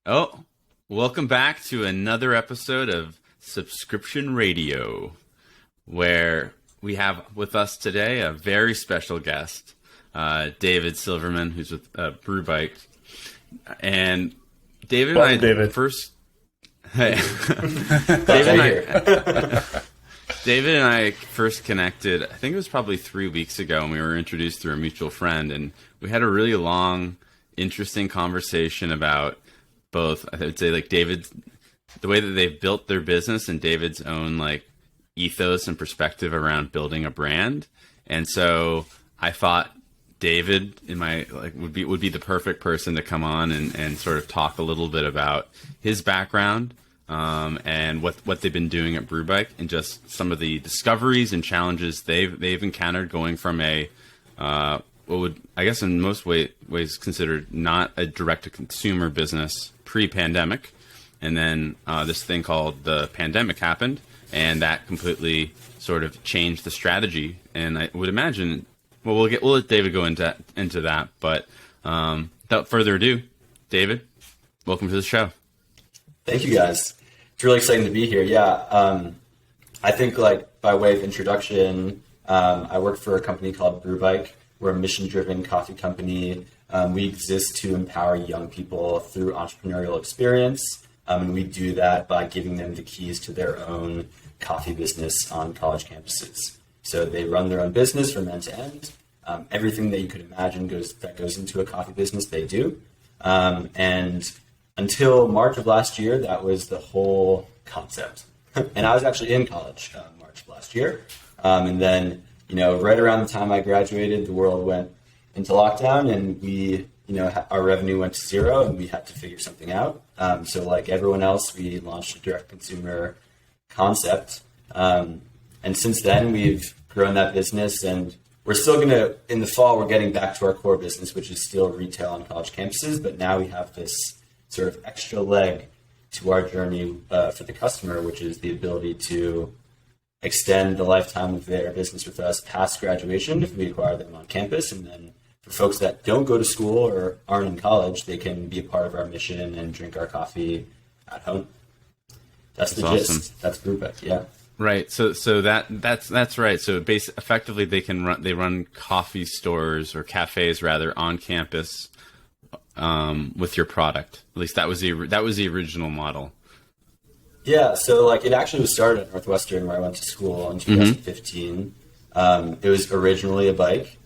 Oh, welcome back to another episode of Subscription Radio, where we have with us today a very special guest, David Silverman, who's with Brewbike. And David and I David. first... Hey. David and I first connected, I think it was probably 3 weeks ago, and we were introduced through a mutual friend, and we had a really long, interesting conversation about both, I would say, like David, the way that they've built their business and David's own like ethos and perspective around building a brand. And so I thought David would be the perfect person to come on and sort of talk a little bit about his background, and what they've been doing at Brewbike and just some of the discoveries and challenges they've encountered going from a what would, I guess, in most ways considered not a direct-to-consumer business pre-pandemic. And then this thing called the pandemic happened, and that completely sort of changed the strategy. And I would imagine, well, we'll let David go into that. But without further ado, David, welcome to the show. Thank you, guys. It's really exciting to be here. Yeah, I think, like, by way of introduction, I work for a company called Brewbike. We're a mission-driven coffee company. We exist to empower young people through entrepreneurial experience, and we do that by giving them the keys to their own coffee business on college campuses. So they run their own business from end to end. Everything that you could imagine goes into a coffee business, they do. And until March of last year, that was the whole concept. And I was actually in college March of last year. And then, right around the time I graduated, the world went into lockdown, and our revenue went to zero, and we had to figure something out. So like everyone else, we launched a direct consumer concept. And since then, we've grown that business, and we're still in the fall, we're getting back to our core business, which is still retail on college campuses. But now we have this sort of extra leg to our journey for the customer, which is the ability to extend the lifetime of their business with us past graduation if we acquire them on campus. And then for folks that don't go to school or aren't in college, they can be a part of our mission and drink our coffee at home. That's the gist. Awesome. That's Brewbike, yeah. Right. So that's right. So effectively they run coffee stores or cafes rather on campus with your product. At least that was the original model. Yeah, so like it actually was started at Northwestern, where I went to school in 2015. It was originally a bike.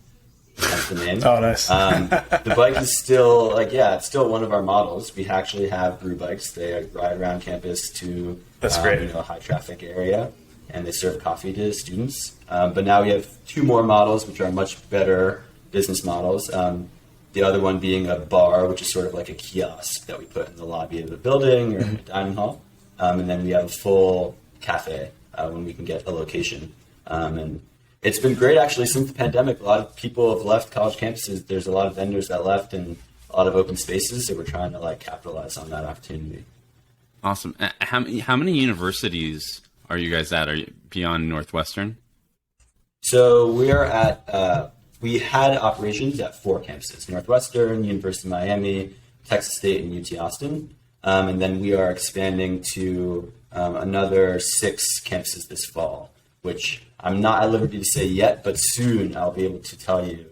That's the name. Oh, nice. The bike is still it's still one of our models. We actually have brew bikes. They ride around campus to That's great. A high traffic area, and they serve coffee to students. But now we have two more models, which are much better business models. The other one being a bar, which is sort of like a kiosk that we put in the lobby of the building or a dining hall. And then we have a full cafe when we can get a location. And it's been great, actually, since the pandemic. A lot of people have left college campuses. There's a lot of vendors that left and a lot of open spaces. So we're trying to capitalize on that opportunity. Awesome. How many universities are you guys at? Are you beyond Northwestern? So we are at, we had operations at 4 campuses: Northwestern, University of Miami, Texas State, and UT Austin. And then we are expanding to another 6 campuses this fall, which I'm not at liberty to say yet, but soon I'll be able to tell you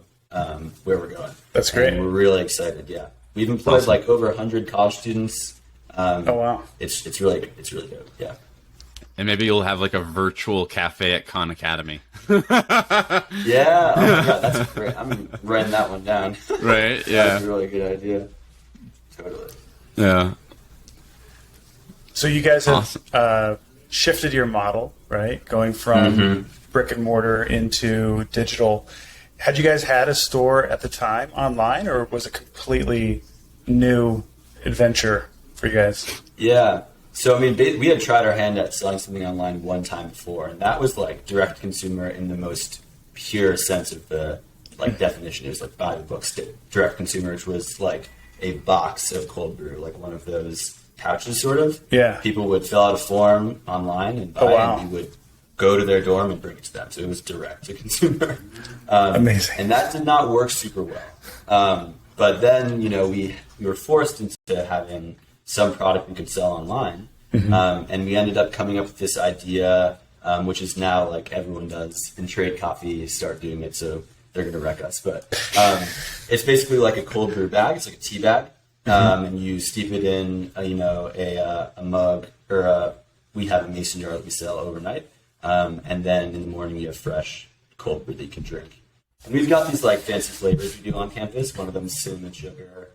where we're going. That's great. And we're really excited. Yeah, we've employed over 100 college students. Oh wow, it's really good. Yeah. And maybe you'll have a virtual cafe at Khan Academy. Yeah, oh my God, that's great. I'm writing that one down. Right. Yeah, that's a really good idea. Totally. Yeah. So you guys have shifted your model, right? Going from brick and mortar into digital. Had you guys had a store at the time online, or was it a completely new adventure for you guys? Yeah. So, I mean, we had tried our hand at selling something online one time before, and that was direct consumer in the most pure sense of the definition. It was buy the books. Direct consumer, which was a box of cold brew, one of those pouches, sort of. Yeah. People would fill out a form online and buy it, and we would go to their dorm and bring it to them. So it was direct to consumer. Amazing. And that did not work super well. But then, we were forced into having some product we could sell online. And we ended up coming up with this idea, which is now like everyone does in trade coffee, start doing it. So they're going to wreck us. But it's basically like a cold brew bag. It's like a tea bag. And you steep it in, a mug, or we have a mason jar that we sell overnight. And then in the morning you have fresh cold brew that you can drink. And we've got these like fancy flavors we do on campus. One of them is cinnamon sugar.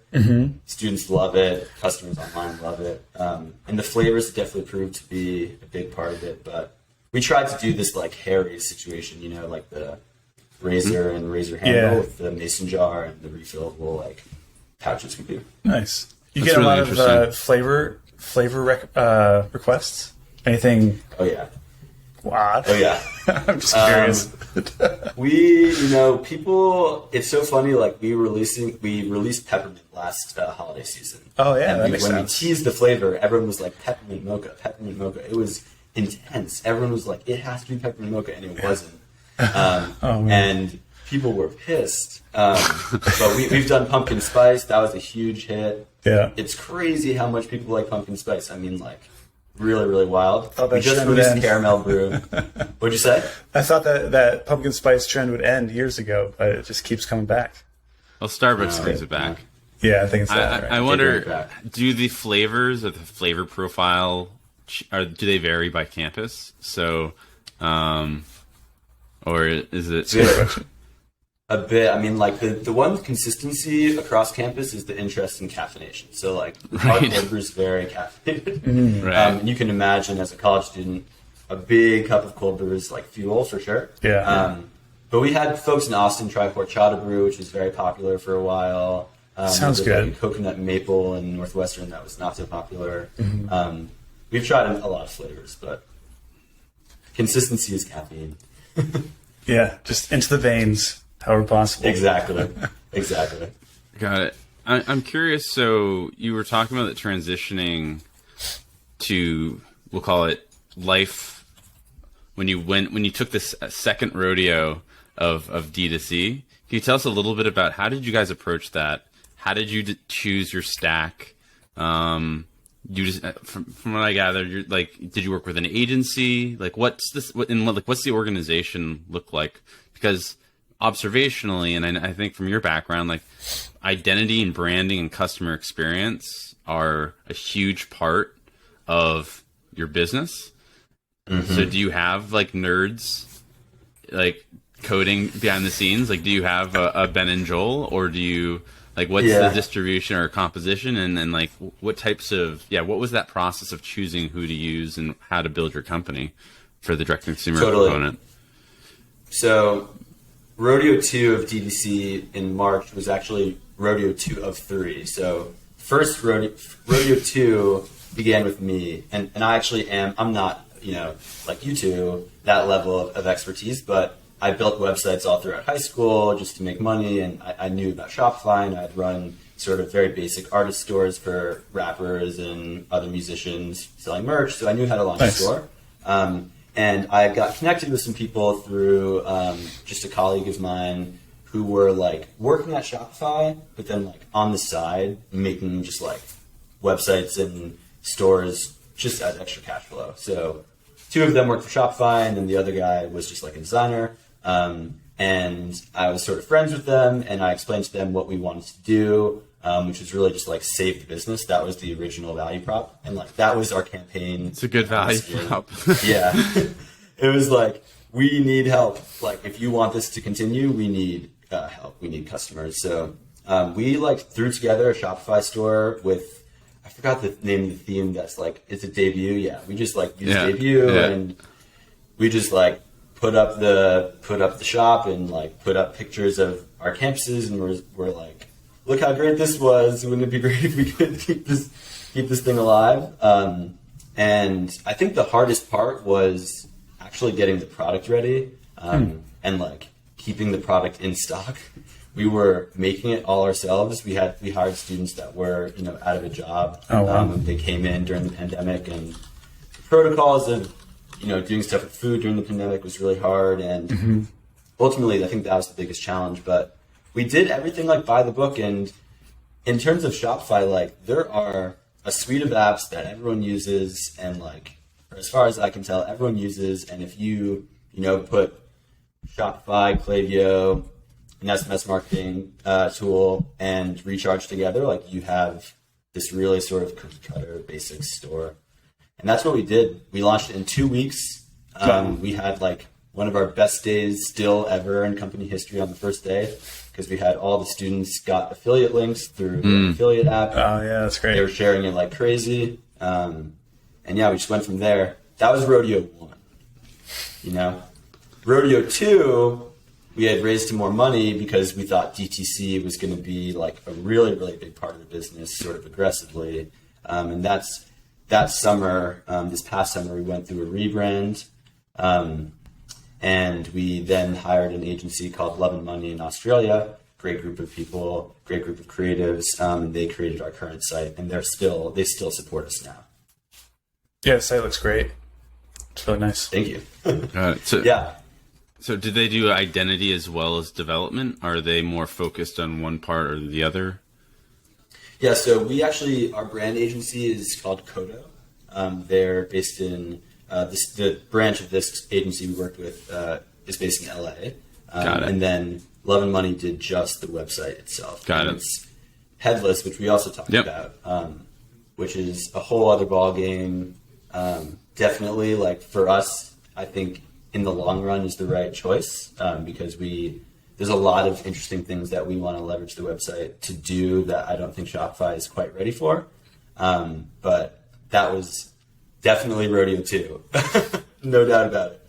Students love it. Customers online love it. And the flavors definitely proved to be a big part of it. But we tried to do this like Harry situation, like the razor and razor handle with the mason jar and the refillable like pouches we do. Nice. You That's get a really lot of flavor requests? Anything? Oh yeah. Wow. Oh yeah. I'm just curious. People, it's so funny, like we released peppermint last holiday season. Oh yeah, and that makes when sense. we teased the flavor, everyone was like peppermint mocha. It was intense. Everyone was like, it has to be peppermint mocha, and it wasn't. And people were pissed. But we've done pumpkin spice. That was a huge hit. Yeah. It's crazy how much people like pumpkin spice. I mean, like, really, really wild. Oh, we just released caramel brew. What'd you say? I thought that pumpkin spice trend would end years ago, but it just keeps coming back. Well, Starbucks brings it back. Yeah, I think it's that. I Right? wonder, do the flavors of the flavor profile, do they vary by campus? So, or is it... A bit. I mean, like, the one consistency across campus is the interest in caffeination. So, like, our cold brew is very caffeinated. Right. And you can imagine, as a college student, a big cup of cold brew is, like, fuel for sure. Yeah. But we had folks in Austin try horchata brew, which was very popular for a while. Sounds good. Like coconut maple in Northwestern that was not so popular. We've tried a lot of flavors, but consistency is caffeine. Yeah, just into the veins. However possible. Exactly. Got it. I'm curious. So you were talking about the transitioning to, we'll call it life, when you took this second rodeo of D2C. Can you tell us a little bit about how did you guys approach that? How did you choose your stack? You just, from what I gather, you're like, did you work with an agency? Like, what's the organization look like? Because observationally, and I think from your background, like identity and branding and customer experience are a huge part of your business. So do you have like nerds like coding behind the scenes? Like, do you have a Ben and Joel, or do you like, what's the distribution or composition, and then like what types of, what was that process of choosing who to use and how to build your company for the direct consumer component? So Rodeo 2 of DDC in March was actually Rodeo 2 of 3. So first Rodeo 2 began with me, and I actually I'm not, like you two, that level of expertise, but I built websites all throughout high school just to make money, and I knew about Shopify, and I'd run sort of very basic artist stores for rappers and other musicians selling merch, so I knew how to launch a store. And I got connected with some people through just a colleague of mine who were like working at Shopify, but then like on the side making just like websites and stores just as extra cash flow. So two of them worked for Shopify, and then the other guy was just like a designer. And I was sort of friends with them, and I explained to them what we wanted to do, which was really just like save the business. That was the original value prop, and like that was our campaign. It's a good value prop. Yeah. It was like, we need help. Like, if you want this to continue, we need help. We need customers. So we like threw together a Shopify store with, I forgot the name of the theme. That's like, it's a debut. Yeah, we just like used debut, and we just like put up the shop and like put up pictures of our campuses, and we're like, look how great this was. Wouldn't it be great if we could keep this thing alive? And I think the hardest part was actually getting the product ready, and like keeping the product in stock. We were making it all ourselves. We hired students that were, out of a job. Oh, wow. They came in during the pandemic, and the protocols of, doing stuff with food during the pandemic was really hard. And ultimately, I think that was the biggest challenge. But we did everything like by the book. And in terms of Shopify, like there are a suite of apps that everyone uses, and like, or as far as I can tell, everyone uses. And if you put Shopify, Klaviyo, an SMS marketing tool, and Recharge together, like you have this really sort of cookie cutter basic store. And that's what we did. We launched it in 2 weeks. We had like one of our best days still ever in company history on the first day, because we had all the students got affiliate links through the affiliate app. Oh yeah, that's great. They were sharing it like crazy. And yeah, we just went from there. That was Rodeo 1. Rodeo 2, we had raised some more money because we thought DTC was going to be like a really, really big part of the business, sort of aggressively. And that summer, this past summer, we went through a rebrand. And we then hired an agency called Love and Money in Australia. Great group of people, great group of creatives. They created our current site, and they still support us now. Yeah, the site looks great. It's really nice. Thank you. So did they do identity as well as development? Are they more focused on one part or the other? Yeah, so our brand agency is called Kodo. They're based in, the branch of this agency we worked with is based in LA. Got it. And then Love and Money did just the website itself. Got it. It's headless, which we also talked about, which is a whole other ball game. Definitely, like for us, I think in the long run is the right choice, because there's a lot of interesting things that we want to leverage the website to do that I don't think Shopify is quite ready for. But that was definitely Rodeo 2. No doubt about it.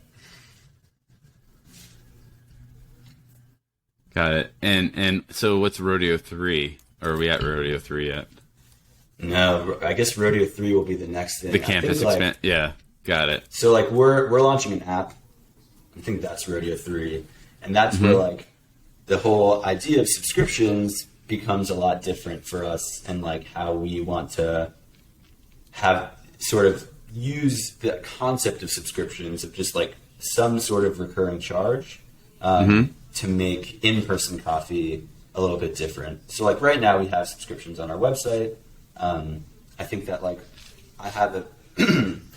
Got it. And so what's Rodeo 3? Or are we at Rodeo 3 yet? No, I guess Rodeo 3 will be the next thing. The campus expand. Yeah, got it. So like we're launching an app. I think that's Rodeo 3. And that's where like the whole idea of subscriptions becomes a lot different for us, and like how we want to have sort of use the concept of subscriptions of just like some sort of recurring charge to make in-person coffee a little bit different. So like right now we have subscriptions on our website. I think that like I have a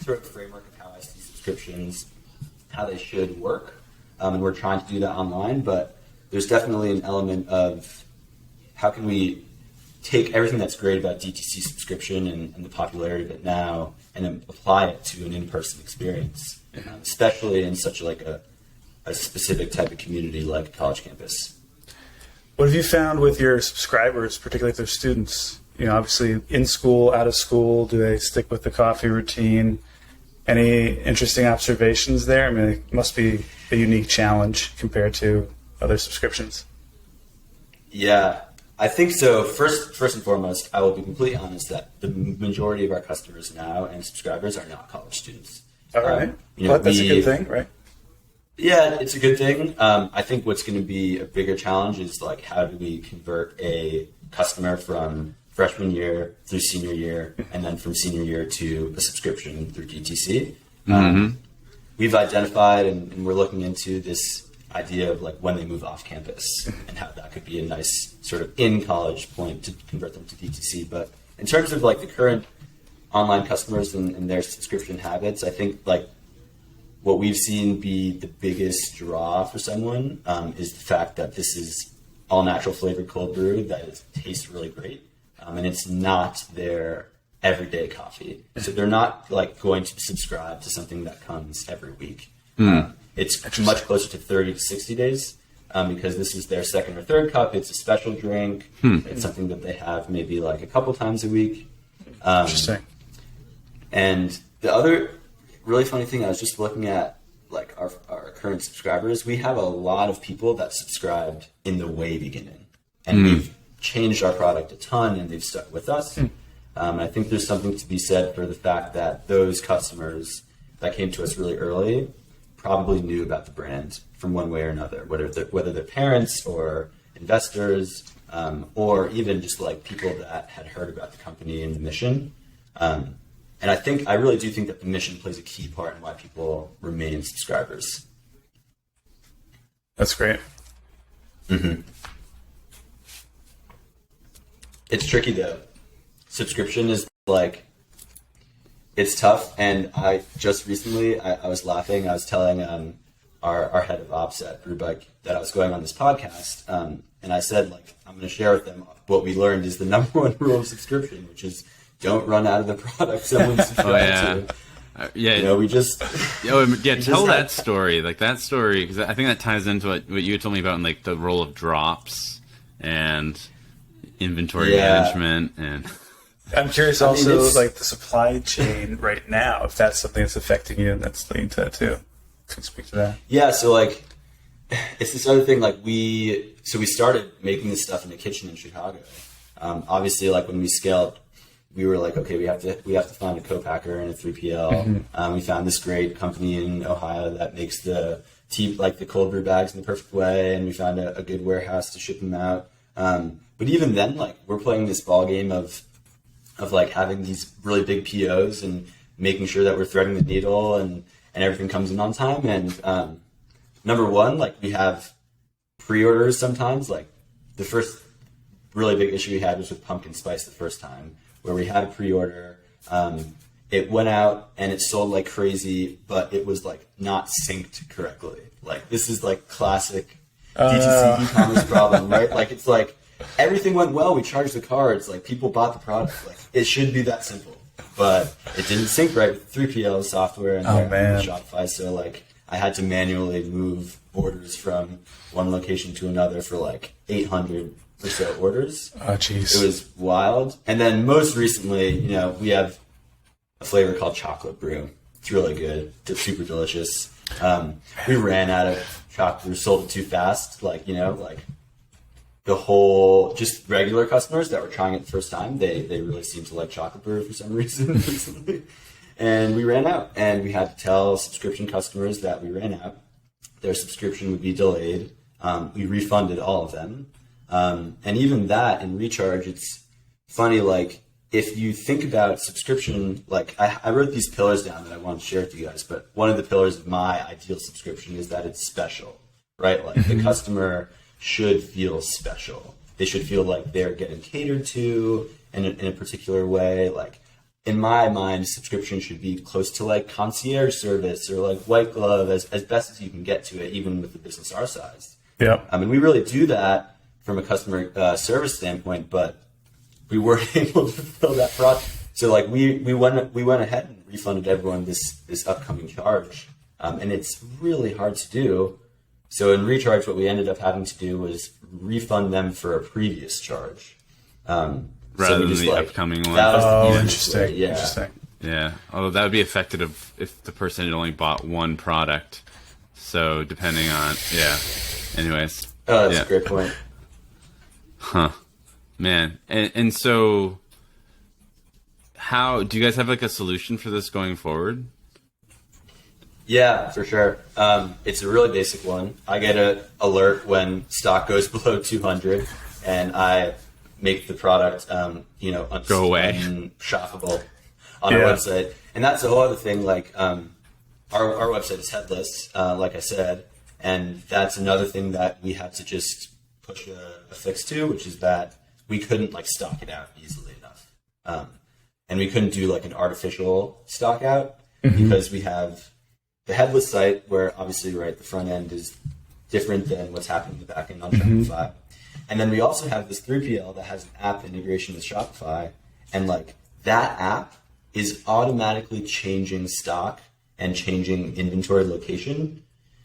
sort of framework of how I see subscriptions, how they should work. And we're trying to do that online, but there's definitely an element of how can we take everything that's great about DTC subscription and the popularity of it now and then apply it to an in-person experience, especially in such like a specific type of community like a college campus. What have you found with your subscribers, particularly if they're students? Obviously in school, out of school, do they stick with the coffee routine? Any interesting observations there? I mean, it must be a unique challenge compared to other subscriptions. Yeah, I think so. First and foremost, I will be completely honest that the majority of our customers now and subscribers are not college students. All right. Well, that's a good thing, right? Yeah, it's a good thing. I think what's going to be a bigger challenge is like how do we convert a customer from freshman year through senior year, and then from senior year to a subscription through DTC. We've identified and we're looking into this idea of like when they move off campus and how that could be a nice sort of in-college point to convert them to DTC. But in terms of like the current online customers and their subscription habits, I think like what we've seen be the biggest draw for someone is the fact that this is all natural flavored cold brew that tastes really great. And it's not their everyday coffee. So they're not like going to subscribe to something that comes every week. It's much closer to 30 to 60 days because this is their second or third cup. It's a special drink. It's something that they have maybe like a couple times a week. Interesting. And the other really funny thing, I was just looking at like our current subscribers. We have a lot of people that subscribed in the way beginning. And we've changed our product a ton and they've stuck with us. I think there's something to be said for the fact that those customers that came to us really early probably knew about the brand from one way or another, whether they're parents or investors, or even just like people that had heard about the company and the mission. And I really do think that the mission plays a key part in why people remain subscribers. That's great. It's tricky though. Subscription is like, it's tough. And I just recently, I was laughing. I was telling our head of ops at Brewbike that I was going on this podcast. And I said, like, I'm going to share with them what we learned is the number one rule of subscription, which is don't run out of the product someone's subscribed to. Yeah, you know, we just tell that story, like that story, because I think that ties into what you told me about in like the role of drops and inventory management. And I'm curious also, like the supply chain right now, if that's something that's affecting you and that's leading to that too. Can you speak to that? Yeah, so like it's this other thing. Like we started making this stuff in the kitchen in Chicago. Obviously, like when we scaled, we were like, okay, we have to find a co-packer and a 3PL. We found this great company in Ohio that makes the cold brew bags in the perfect way, and we found a good warehouse to ship them out. But even then, like we're playing this ball game of like having these really big POs and making sure that we're threading the needle and everything comes in on time. And number one, like we have pre-orders sometimes. Like the first really big issue we had was with pumpkin spice the first time, where we had a pre-order. It went out and it sold like crazy, but it was like not synced correctly. Like this is like classic DTC e-commerce problem, right? Like it's like everything went well. We charged the cards, like people bought the product. Like it should be that simple, but it didn't sync right with 3PL software and Shopify. So like I had to manually move orders from one location to another for like 800 or so orders. Oh, jeez. It was wild. And then most recently, you know, we have a flavor called chocolate brew. It's really good. It's super delicious. We ran out of chocolate brew, sold it too fast. Like, you know, like the whole, just regular customers that were trying it the first time, they really seemed to like chocolate brew for some reason recently. And we ran out, and we had to tell subscription customers that we ran out. Their subscription would be delayed. We refunded all of them. And even that in recharge, it's funny, like if you think about subscription, like I wrote these pillars down that I want to share with you guys, but one of the pillars of my ideal subscription is that it's special, right? Like the customer should feel special. They should feel like they're getting catered to in a particular way. Like in my mind, subscription should be close to like concierge service or like white glove as best as you can get to it, even with the business our size. Yeah. I mean, we really do that from a customer service standpoint, but we weren't able to fulfill that product. So like we went ahead and refunded everyone this upcoming charge, and it's really hard to do. So in recharge, what we ended up having to do was refund them for a previous charge, rather so than the upcoming one. Interesting. Yeah. Interesting. Yeah, although that would be affected if the person had only bought one product. So depending on anyways. Oh, that's a great point. Huh, man, and so how do you guys have like a solution for this going forward? Yeah, for sure. It's a really basic one. I get an alert when stock goes below 200, and I make the product, go away, unshoppable on our website. And that's a whole other thing. Like our website is headless, like I said, and that's another thing that we had to just push a fix to, which is that we couldn't like stock it out easily enough, and we couldn't do like an artificial stock out because we have the headless site where obviously the front end is different than what's happening in the back end on Shopify, and then we also have this 3PL that has an app integration with Shopify, and like that app is automatically changing stock and changing inventory location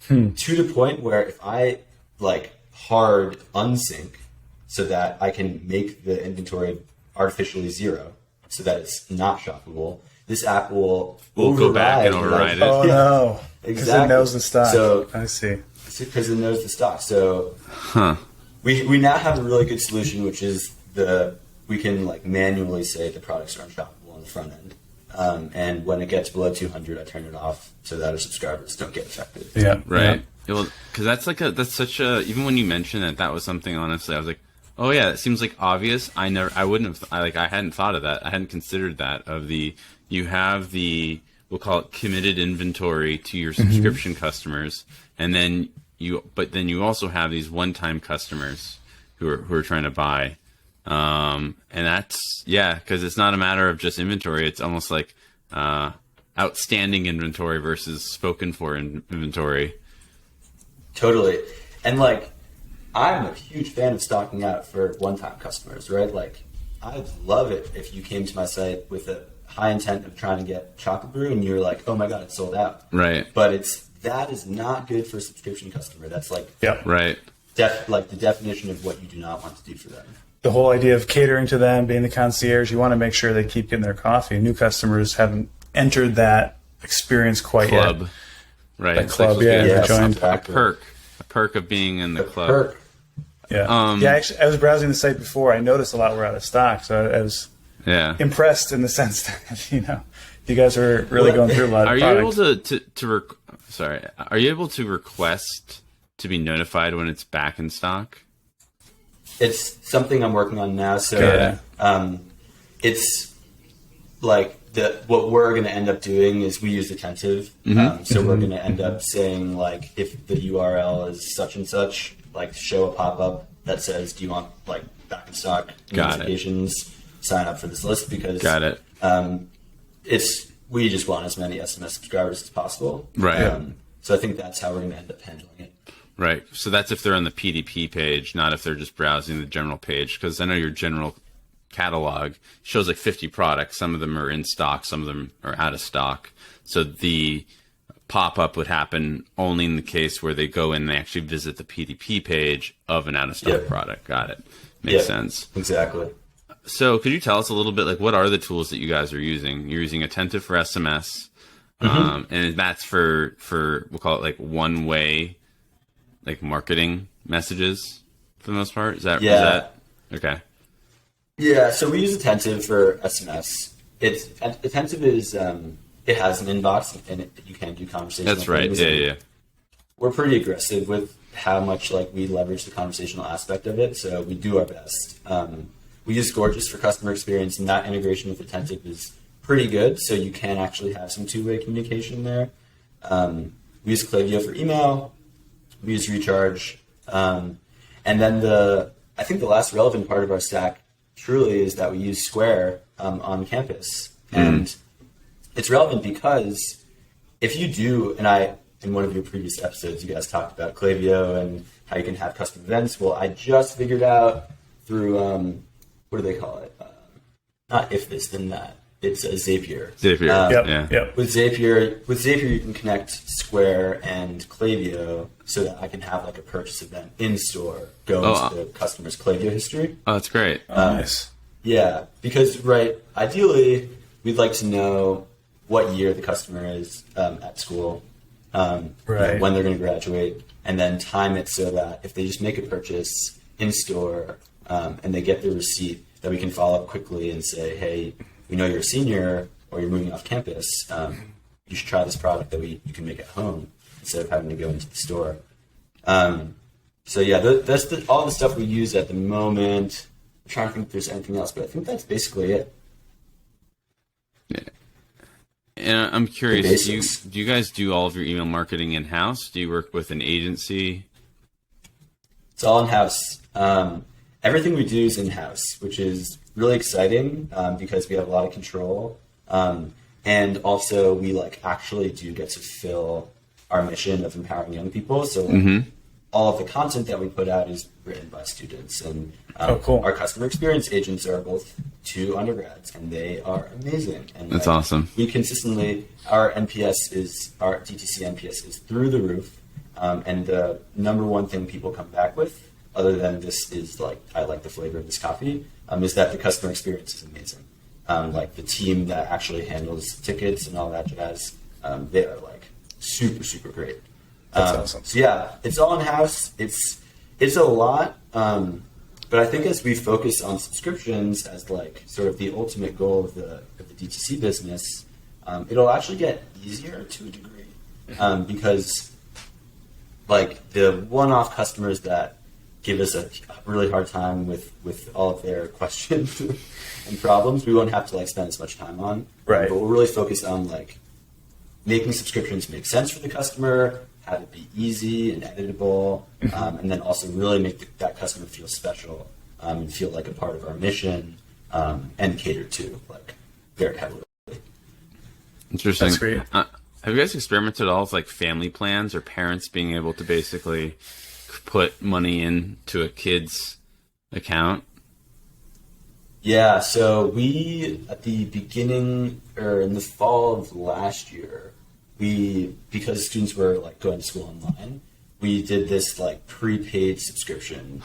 to the point where if I like hard unsync so that I can make the inventory artificially zero so that it's not shoppable, this app will go back and override it. Oh no, exactly. Because it knows the stock. So I see. Because it knows the stock. So we now have a really good solution, which is we can like manually say the products are unshoppable on the front end. And when it gets below 200, I turn it off so that our subscribers don't get affected. Yeah, right. Because that's such a. Even when you mentioned that was something. Honestly, I was like, oh yeah, it seems like obvious. I hadn't thought of that. I hadn't considered that. You have we'll call it committed inventory to your subscription customers, and then you also have these one-time customers who are trying to buy. And that's, because it's not a matter of just inventory. It's almost like outstanding inventory versus spoken for inventory. Totally. And like, I'm a huge fan of stocking out for one-time customers, right? Like, I'd love it if you came to my site with a high intent of trying to get chocolate brew and you're like, oh my God, it's sold out. Right. But that is not good for a subscription customer. That's like, right. Like the definition of what you do not want to do for them. The whole idea of catering to them, being the concierge, you want to make sure they keep getting their coffee. New customers haven't entered that experience quite yet. Club. Right. That club, like joined. Exactly. A perk of being in the club. Perk. Yeah. Actually, I was browsing the site before. I noticed a lot were out of stock, so I was impressed in the sense that, you guys are really going through a lot of products. Are you able to request to be notified when it's back in stock? It's something I'm working on now. So it's like what we're going to end up doing is we use Attentive. So we're going to end up saying, like, if the URL is such and such, like, show a pop-up that says, do you want, like, back in stock notifications, sign up for this list, because we just want as many SMS subscribers as possible. Right. So I think that's how we're going to end up handling it. Right. So that's if they're on the PDP page, not if they're just browsing the general page. Because I know your general catalog shows like 50 products. Some of them are in stock. Some of them are out of stock. So the pop-up would happen only in the case where they go in and they actually visit the PDP page of an out-of-stock product. Got it. Makes sense. Exactly. So could you tell us a little bit, like, what are the tools that you guys are using? You're using Attentive for SMS. And that's for we'll call it like one-way, like, marketing messages for the most part. Is that okay? Yeah. So we use Attentive for SMS. Attentive is it has an inbox and you can do conversational. That's right. Yeah. We're pretty aggressive with how much, like, we leverage the conversational aspect of it. So we do our best. We use Gorgeous for customer experience, and that integration with Attentive is pretty good, so you can actually have some two-way communication there. We use Klaviyo for email. We use Recharge. And then I think the last relevant part of our stack truly is that we use Square on campus. And it's relevant because if you do, in one of your previous episodes, you guys talked about Klaviyo and how you can have custom events. Well, I just figured out through, what do they call it? Not If This, Then That. It's a Zapier. Yep. With Zapier, you can connect Square and Klaviyo so that I can have, like, a purchase event in store go into the customer's Klaviyo history. Oh, that's great. Nice. Yeah, because, ideally, we'd like to know what year the customer is at school, when they're going to graduate, and then time it so that if they just make a purchase in store and they get the receipt, that we can follow up quickly and say, hey, we know you're a senior or you're moving off campus. You should try this product that you can make at home instead of having to go into the store. So yeah, that's all the stuff we use at the moment. I'm trying to think if there's anything else, but I think that's basically it. Yeah. And I'm curious, do you guys do all of your email marketing in-house? Do you work with an agency? It's all in-house. Everything we do is in-house, which is really exciting because we have a lot of control. And also we, like, actually do get to fill our mission of empowering young people. So all of the content that we put out is written by students. And cool. Our customer experience agents are both 2 undergrads, and they are amazing. And that's awesome. We consistently, our DTC NPS is through the roof. And the number one thing people come back with, other than this is, like, I like the flavor of this coffee, is that the customer experience is amazing. Like, the team that actually handles tickets and all that jazz, they are, like, super, super great. That's awesome. So yeah, it's all in-house. It's a lot, but I think as we focus on subscriptions as, like, sort of the ultimate goal of the DTC business, it'll actually get easier to a degree because, like, the one-off customers that give us a really hard time with all of their questions and problems, we won't have to, like, spend as much time on. Right. But we're really focused on, like, making subscriptions make sense for the customer, have it be easy and editable, and then also really make that customer feel special and feel like a part of our mission, and cater to like very heavily. Interesting. That's great. Have you guys experimented at all with like family plans or parents being able to basically put money into a kid's account? Yeah, so we, at the beginning, or in the fall of last year, because students were like going to school online, we did this like prepaid subscription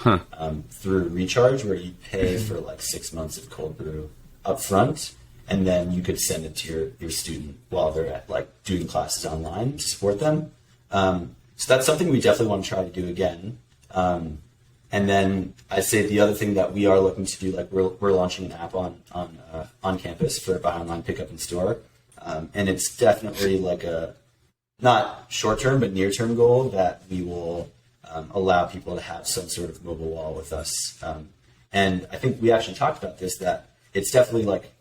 through Recharge, where you pay for like 6 months of cold brew up front, and then you could send it to your student while they're at like doing classes online to support them. So that's something we definitely want to try to do again. And then I'd say the other thing that we are looking to do, like we're launching an app on campus for buy online, pick up in store, and it's definitely like a not short term but near term goal that we will allow people to have some sort of mobile wall with us. And I think we actually talked about this, that it's definitely like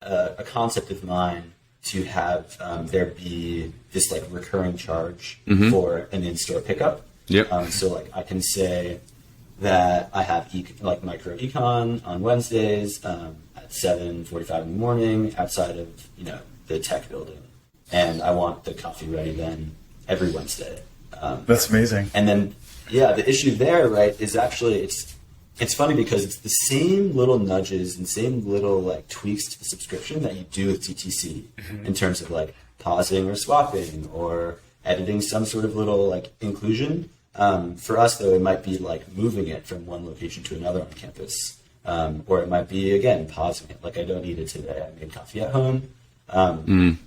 a concept of mine to have there be this like recurring charge for an in-store pickup. Yep. So like I can say that I have like micro econ on Wednesdays at 7:45 in the morning outside of the tech building, and I want the coffee ready then every Wednesday. That's amazing. And then the issue there, right, is actually it's funny because it's the same little nudges and same little like tweaks to the subscription that you do with TTC in terms of like pausing or swapping or editing some sort of little like inclusion. For us, though, it might be like moving it from one location to another on campus, or it might be, again, pausing it. Like, I don't need it today. I made coffee at home. And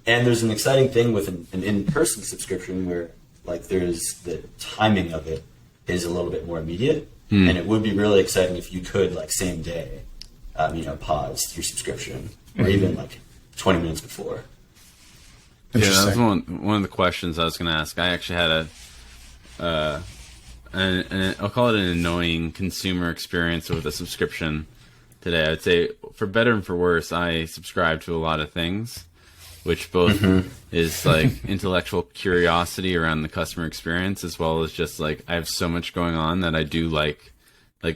there's an exciting thing with an in-person subscription where, like, there's the timing of it is a little bit more immediate. And it would be really exciting if you could, like, same day, pause your subscription, or even, like, 20 minutes before. Yeah, that was one of the questions I was going to ask. I actually had I'll call it an annoying consumer experience with a subscription today. I'd say for better and for worse, I subscribe to a lot of things, which both is like intellectual curiosity around the customer experience, as well as just like I have so much going on that I do like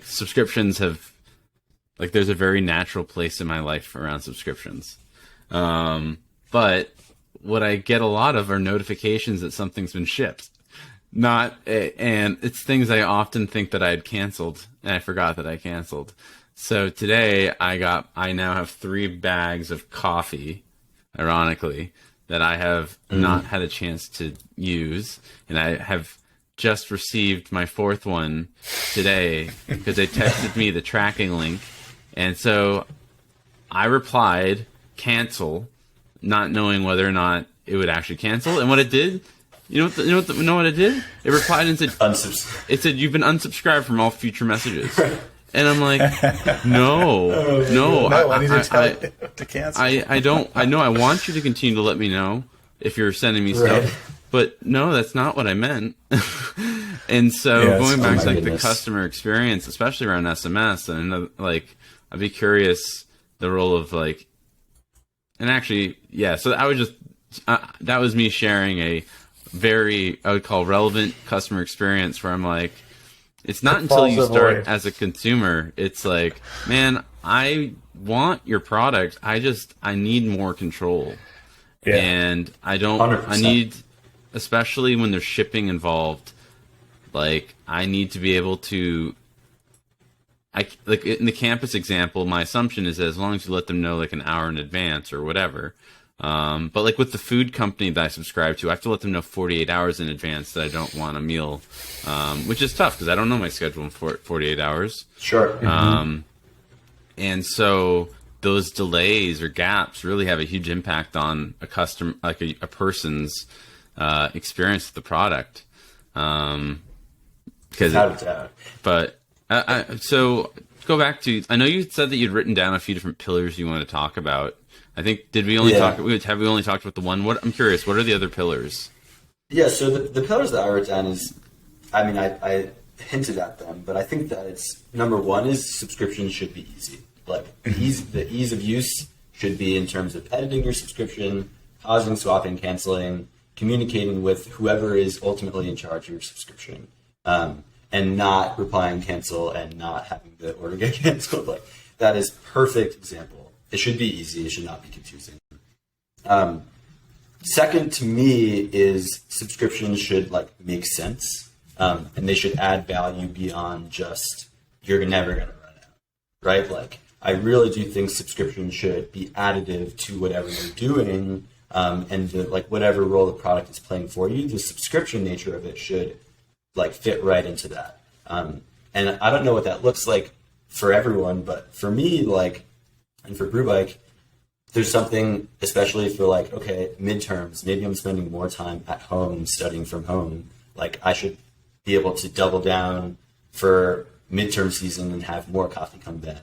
subscriptions have like there's a very natural place in my life around subscriptions. But what I get a lot of are notifications that something's been shipped. And it's things I often think that I had canceled, and I forgot that I canceled. So today I now have 3 bags of coffee, ironically, that I have not had a chance to use, and I have just received my 4th one today because they texted me the tracking link, and so I replied cancel, not knowing whether or not it would actually cancel, and what it did. You know what it did? It replied and said, "It said you've been unsubscribed from all future messages." And I'm like, "No, I need to tell you to cancel. I don't. I know I want you to continue to let me know if you're sending me stuff, but no, that's not what I meant." And so going back to like the customer experience, especially around SMS, and like I'd be curious the role of like, and actually, so I would just that was me sharing a very, I would call relevant customer experience where I'm like, it's not until you start as a consumer, it's like, man, I want your product. I need more control. Yeah. And I 100%. Need, especially when there's shipping involved, like I need to be able to, like in the campus example, my assumption is that as long as you let them know like an hour in advance or whatever, but like with the food company that I subscribe to, I have to let them know 48 hours in advance that I don't want a meal, which is tough because I don't know my schedule in 48 hours. Sure. And so those delays or gaps really have a huge impact on a customer, like a person's experience with the product. So go back to, I know you said that you'd written down a few different pillars you want to talk about. I think, did we only have we only talked about the one? I'm curious, what are the other pillars? Yeah, so the pillars that I wrote down is, I mean, I hinted at them, but I think that it's, number one is subscriptions should be easy. Like, the ease of use should be in terms of editing your subscription, pausing, swapping, canceling, communicating with whoever is ultimately in charge of your subscription. And and not reply and cancel and not having the order get canceled. Like that is perfect example. It should be easy. It should not be confusing. Second to me is subscriptions should like make sense. And they should add value beyond just you're never going to run out, right? Like I really do think subscriptions should be additive to whatever you're doing, and like whatever role the product is playing for you. The subscription nature of it should like fit right into that. And I don't know what that looks like for everyone, but for me, like, and for Brewbike, there's something, especially for like, okay, midterms, maybe I'm spending more time at home studying from home. Like I should be able to double down for midterm season and have more coffee come then,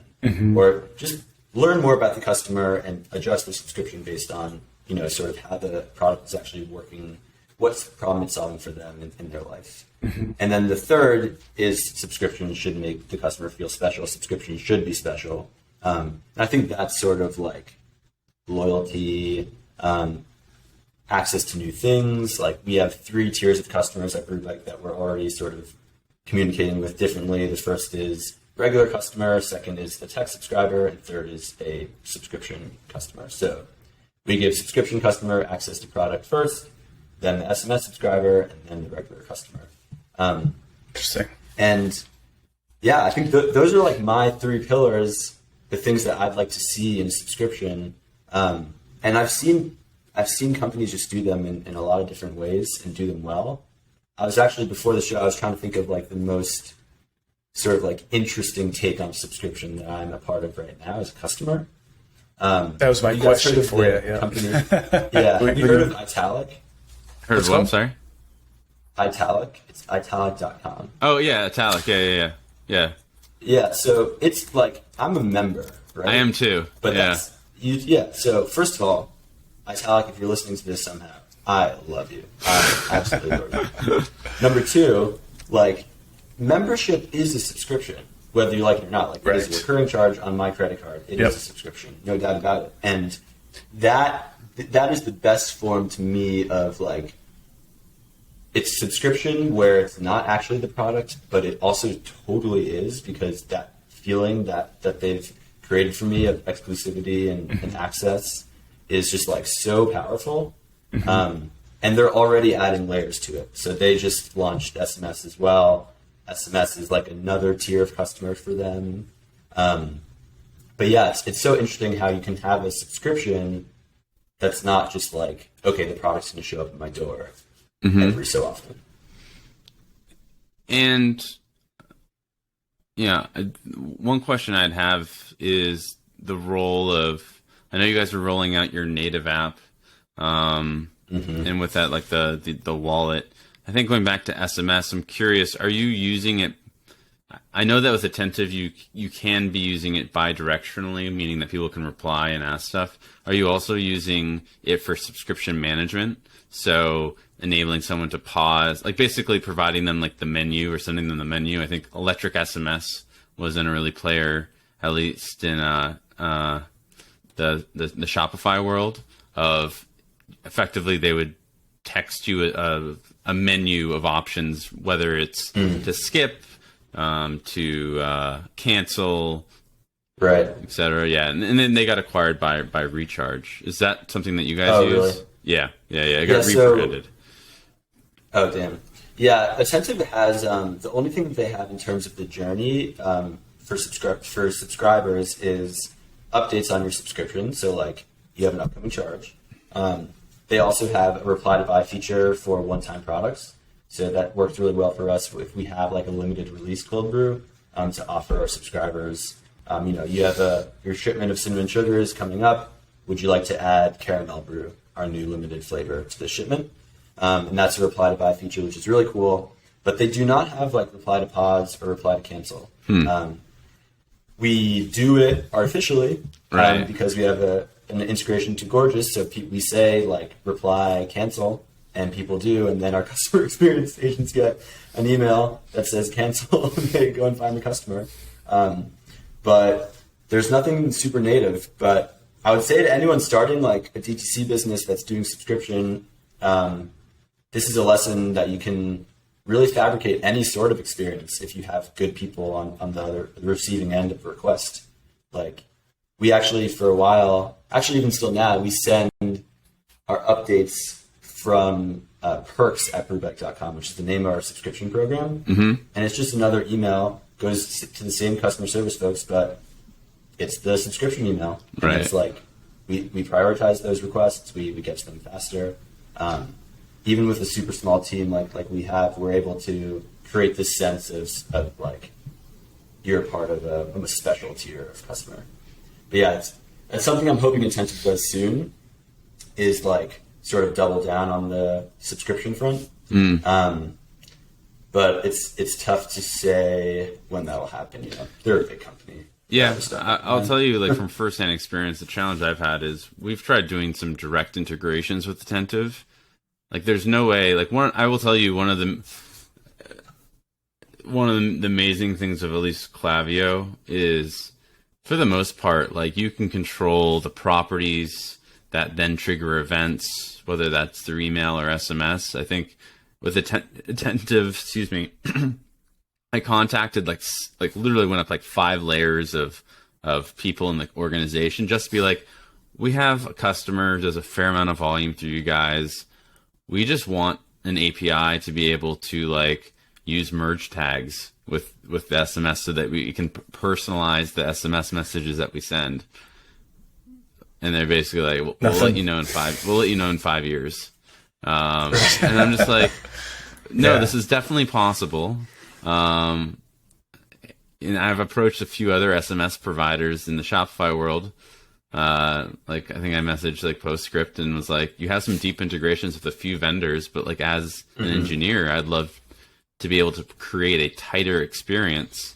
or just learn more about the customer and adjust the subscription based on, you know, sort of how the product is actually working, what's the problem it's solving for them in their life. And then the third is subscriptions should make the customer feel special. Subscriptions should be special. I think that's sort of like loyalty, access to new things. Like we have 3 tiers of customers at Brewbike that we're already sort of communicating with differently. The first is regular customer, second is the tech subscriber, and third is a subscription customer. So we give subscription customer access to product first, then the SMS subscriber, and then the regular customer. Interesting. And yeah, I think those are like my 3 pillars, the things that I'd like to see in a subscription. And I've seen companies just do them in a lot of different ways and do them well. I was actually, before the show, I was trying to think of like the most sort of like interesting take on subscription that I'm a part of right now as a customer. That was my question for you. Yeah. Company? Yeah. Have you heard of Italic? Heard of what? I'm sorry? Italic. It's italic.com. Oh, yeah. Italic. Yeah. Yeah. So it's like, I'm a member, right? I am too. But yeah. So first of all, Italic, if you're listening to this somehow, I love you. I absolutely love you. Number 2, like, membership is a subscription, whether you like it or not. Like, right. It is a recurring charge on my credit card. It is a subscription, no doubt about it. And that is the best form to me of, like, it's subscription where it's not actually the product, but it also totally is, because that feeling that they've created for me of exclusivity and access is just, like, so powerful. And they're already adding layers to it. So they just launched SMS as well. SMS is like another tier of customer for them. But yeah, it's so interesting how you can have a subscription that's not just like, okay, the product's going to show up at my door every so often. And yeah, one question I'd have is the role of, I know you guys are rolling out your native app, and with that, like the wallet. I think going back to SMS, I'm curious, are you using it? I know that with Attentive, you can be using it bi-directionally, meaning that people can reply and ask stuff. Are you also using it for subscription management? So enabling someone to pause, like basically providing them like the menu or sending them the menu. I think Electric SMS was an early player, at least in the Shopify world, of effectively they would text you a menu of options, whether it's to skip, to cancel, right, etc. Yeah, and then they got acquired by Recharge. Is that something that you guys use? Really? Yeah. It got rebranded. Oh, damn. Yeah, Attentive has the only thing that they have in terms of the journey for subscribers is updates on your subscription. So like you have an upcoming charge. They also have a reply to buy feature for one-time products. So that works really well for us if we have like a limited release cold brew to offer our subscribers. You have your shipment of cinnamon sugar is coming up. Would you like to add caramel brew, our new limited flavor, to the shipment? And that's a reply to buy feature, which is really cool. But they do not have like reply to pause or reply to cancel. We do it artificially because we have an integration to Gorgeous. So we say like reply, cancel, and people do. And then our customer experience agents get an email that says cancel, and they go and find the customer. But there's nothing super native. But I would say to anyone starting like a DTC business that's doing subscription, this is a lesson that you can really fabricate any sort of experience if you have good people on the receiving end of the request. Like, we actually, for a while, actually even still now, we send our updates from perks at brewbike.com, which is the name of our subscription program. Mm-hmm. And it's just another email, goes to the same customer service folks, but it's the subscription email. And right. It's like, we prioritize those requests, we get to them faster. Even with a super small team like we have, we're able to create this sense of like, you're a part of a special tier of customer. But yeah, it's something I'm hoping Intensive does soon, is like sort of double down on the subscription front. But it's tough to say when that'll happen. You know, they're a big company. Yeah, I'll tell you, like, from firsthand experience, the challenge I've had is we've tried doing some direct integrations with Attentive. Like, there's no way. Like, I will tell you, one of the amazing things of at least Klaviyo is, for the most part, like, you can control the properties that then trigger events, whether that's through email or SMS. I think with Attentive, excuse me, I contacted like literally went up like 5 layers of people in the organization just to be like, we have a customer, there's a fair amount of volume through you guys. We just want an API to be able to like use merge tags with the SMS so that we can personalize the SMS messages that we send. And they're basically like, we'll let you know in 5 years. And I'm just like, no, This is definitely possible. And I've approached a few other SMS providers in the Shopify world. Like, I think I messaged like Postscript and was like, you have some deep integrations with a few vendors, but like, as an engineer, I'd love to be able to create a tighter experience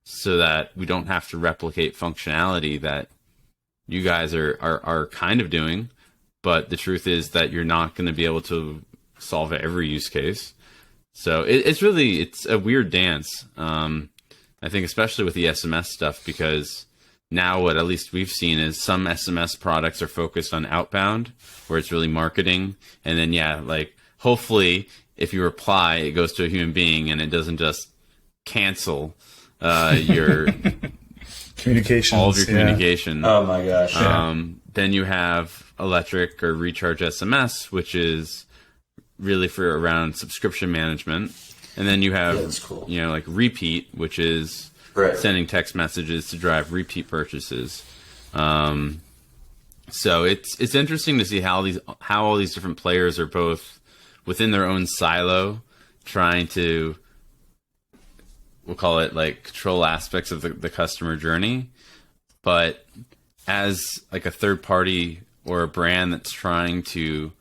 so that we don't have to replicate functionality that you guys are kind of doing. But the truth is that you're not going to be able to solve every use case. So it's a weird dance. I think especially with the SMS stuff, because now what at least we've seen is some SMS products are focused on outbound, where it's really marketing. And then, like, hopefully if you reply, it goes to a human being and it doesn't just cancel your communications, all of your communication. Oh my gosh. Then you have Electric or Recharge SMS, which is really for around subscription management. And then you have, you know, like Repeat, which is sending text messages to drive repeat purchases. So it's interesting to see how all these different players are both within their own silo trying to, we'll call it like control aspects of the customer journey. But as like a third party or a brand that's trying to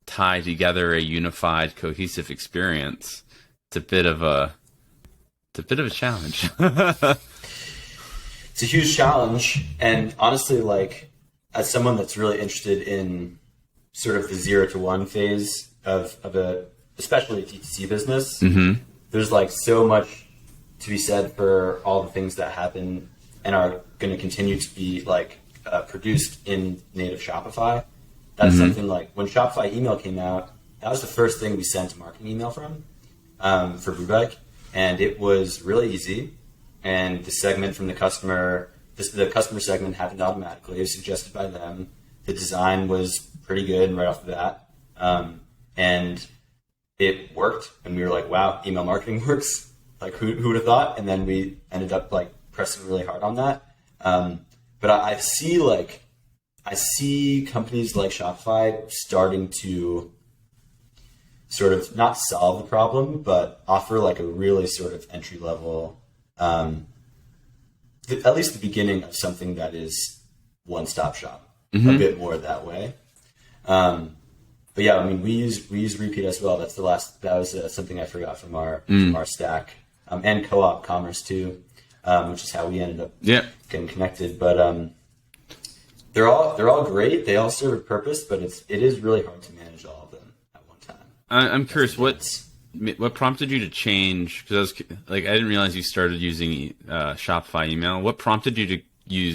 tie together a unified, cohesive experience, it's a bit of a challenge. It's a huge challenge, and honestly, like, as someone that's really interested in sort of the 0 to 1 phase of especially a D2C business, there's like so much to be said for all the things that happen and are going to continue to be like produced in native Shopify. That's something like when Shopify email came out, that was the first thing we sent a marketing email from for Brewbike, and it was really easy. And the segment from the customer segment happened automatically. It was suggested by them. The design was pretty good right off the bat, and it worked. And we were like, "Wow, email marketing works!" Like, who would have thought? And then we ended up like pressing really hard on that. But I see companies like Shopify starting to sort of not solve the problem, but offer like a really sort of entry level, at least the beginning of something that is one-stop shop, a bit more that way. But yeah, I mean, we use Repeat as well. That was something I forgot from our stack, and co-op commerce too, which is how we ended up getting connected. But they're all great. They all serve a purpose, but it is really hard to manage all of them at one time. I'm curious, what prompted you to change? Because I didn't realize you started using Shopify email. What prompted you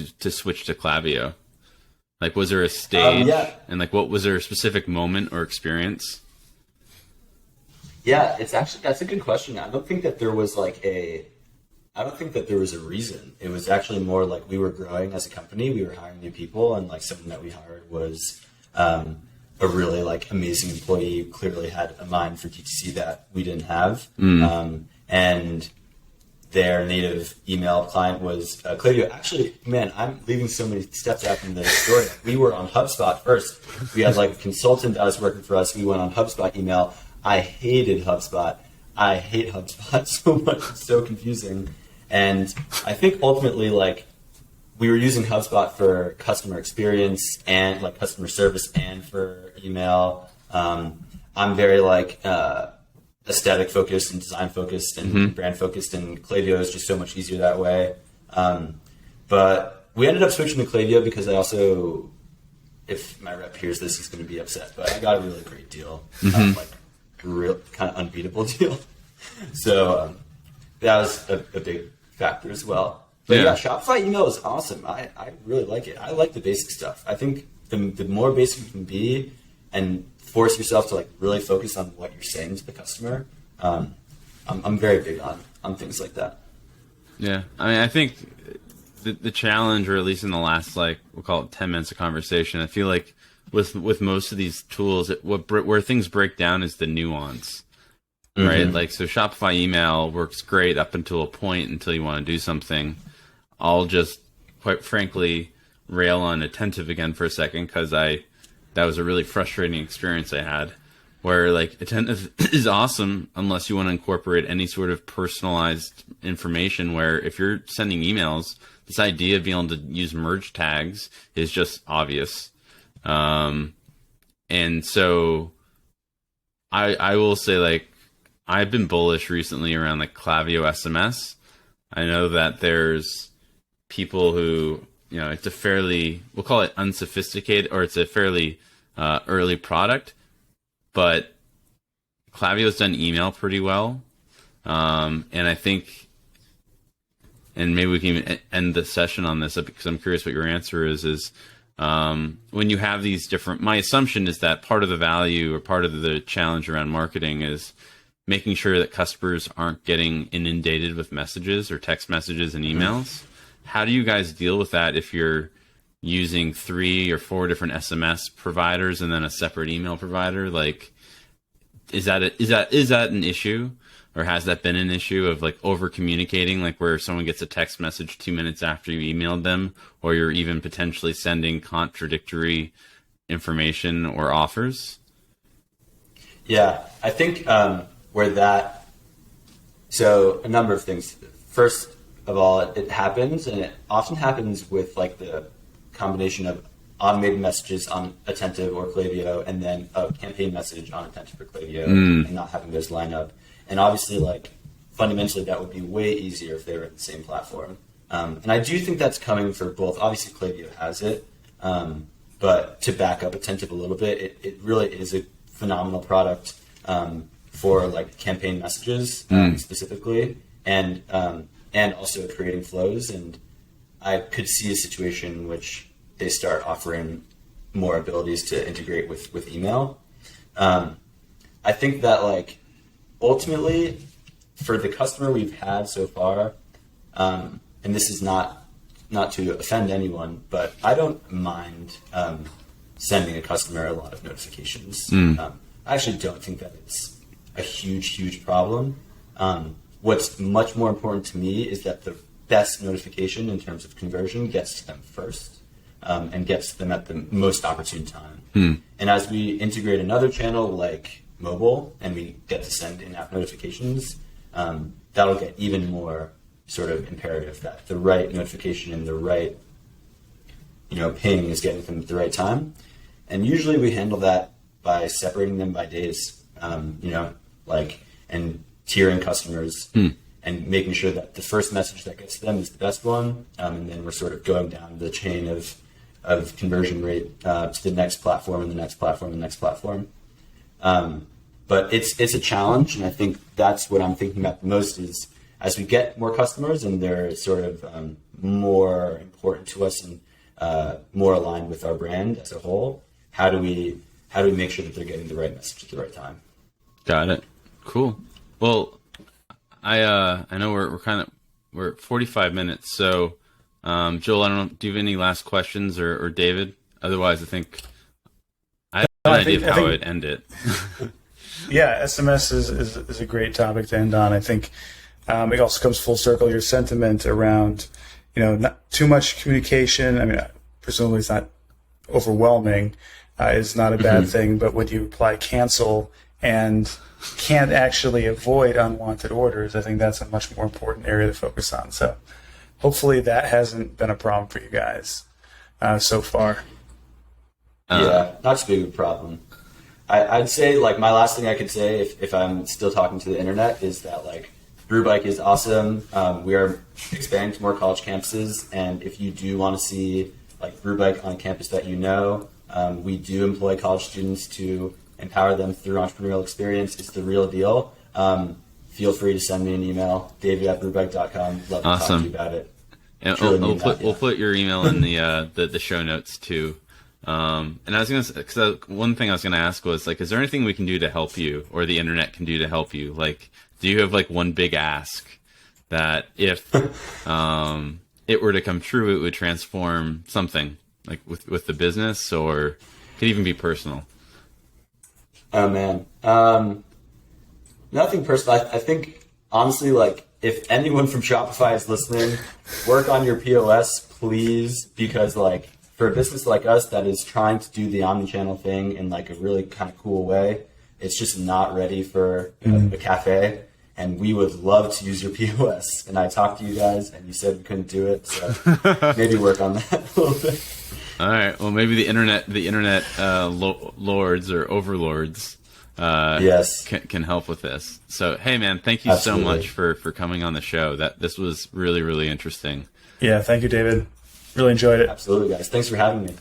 to switch to Klaviyo? Like, was there a stage? And like, what was there a specific moment or experience? Yeah, that's a good question. I don't think that there was a reason. It was actually more like we were growing as a company. We were hiring new people, and like someone that we hired was a really like amazing employee who clearly had a mind for DTC that we didn't have. And their native email client was Klaviyo. Actually, man, I'm leaving so many steps out in the story. We were on HubSpot first. We had like a consultant that was working for us. We went on HubSpot email. I hated HubSpot. I hate HubSpot so much. It's so confusing. And I think ultimately, like, we were using HubSpot for customer experience and like customer service and for email. I'm very like aesthetic focused and design focused and brand focused, and Klaviyo is just so much easier that way. But we ended up switching to Klaviyo because I also, if my rep hears this, he's going to be upset, but I got a really great deal, like a real kind of unbeatable deal. So that was a big factor as well. But yeah, Shopify email is awesome. I really like it. I like the basic stuff. I think the more basic you can be and force yourself to like really focus on what you're saying to the customer, I'm very big on things like that. Yeah, I mean, I think the challenge, or at least in the last, like, we'll call it 10 minutes of conversation, I feel like with most of these tools, where things break down is the nuance, right? Like, so Shopify email works great up until a point until you want to do something. I'll just, quite frankly, rail on Attentive again for a second, because that was a really frustrating experience I had, where like Attentive is awesome unless you want to incorporate any sort of personalized information, where if you're sending emails, this idea of being able to use merge tags is just obvious. And so I will say, like, I've been bullish recently around like Klaviyo SMS. I know that there's people who, you know, it's a fairly, we'll call it unsophisticated, or it's a fairly early product, but Klaviyo's done email pretty well. And I think, and maybe we can even end the session on this, because I'm curious what your answer is when you have these different, my assumption is that part of the value or part of the challenge around marketing is making sure that customers aren't getting inundated with messages or text messages and emails. How do you guys deal with that if you're using 3 or 4 different SMS providers and then a separate email provider? Like, is that an issue, or has that been an issue of like over communicating, like where someone gets a text message 2 minutes after you emailed them, or you're even potentially sending contradictory information or offers? Yeah, I think so a number of things. First of all, it happens, and it often happens with like the combination of automated messages on Attentive or Klaviyo, and then a campaign message on Attentive or Klaviyo, and not having those line up. And obviously, like, fundamentally, that would be way easier if they were at the same platform. And I do think that's coming for both. Obviously, Klaviyo has it, but to back up Attentive a little bit, it really is a phenomenal product for like campaign messages specifically, and also creating flows. And I could see a situation in which they start offering more abilities to integrate with email. I think that, like, ultimately, for the customer we've had so far, and this is not to offend anyone, but I don't mind sending a customer a lot of notifications. I actually don't think that it's a huge problem. What's much more important to me is that the best notification in terms of conversion gets to them first, and gets to them at the most opportune time. And as we integrate another channel like mobile, and we get to send in-app notifications, that'll get even more sort of imperative that the right notification and the right, ping is getting them at the right time. And usually we handle that by separating them by days, and tiering customers and making sure that the first message that gets to them is the best one. And then we're sort of going down the chain of conversion rate to the next platform and the next platform and the next platform. But it's a challenge, and I think that's what I'm thinking about the most is as we get more customers and they're sort of more important to us and more aligned with our brand as a whole, how do we make sure that they're getting the right message at the right time? Got it. Cool. Well, I know we're at 45 minutes. So, Joel, I don't know. Do you have any last questions, or David? Otherwise, I think I have an idea of how I'd end it. Yeah, SMS is a great topic to end on. I think it also comes full circle. Your sentiment around, not too much communication. I mean, presumably it's not overwhelming, is not a bad thing. But when you apply cancel and can't actually avoid unwanted orders, I think that's a much more important area to focus on. So hopefully that hasn't been a problem for you guys so far. Yeah, not too big of a problem. I'd say, like, my last thing I could say, if I'm still talking to the internet, is that, like, Brewbike is awesome. We are expanding to more college campuses, and if you do want to see, like, Brewbike on a campus that we do employ college students to empower them through entrepreneurial experience. It's the real deal. Feel free to send me an email, david@brewbike.com. Love to talk to you about it. And we'll put your email in the show notes too. And I was gonna, because one thing I was gonna ask was, like, is there anything we can do to help you, or the internet can do to help you? Like, do you have, like, one big ask that if it were to come true, it would transform something, like with the business, or it could even be personal? Oh man, nothing personal. I think honestly, like, if anyone from Shopify is listening, work on your POS, please, because, like, for a business like us that is trying to do the omnichannel thing in, like, a really kind of cool way, it's just not ready for a cafe. And we would love to use your POS. And I talked to you guys, and you said we couldn't do it, so maybe work on that a little bit. All right. Well, maybe the internet lords or overlords yes, can help with this. So, hey, man, thank you so much for coming on the show. This was really, really interesting. Yeah, thank you, David. Really enjoyed it. Absolutely, guys. Thanks for having me.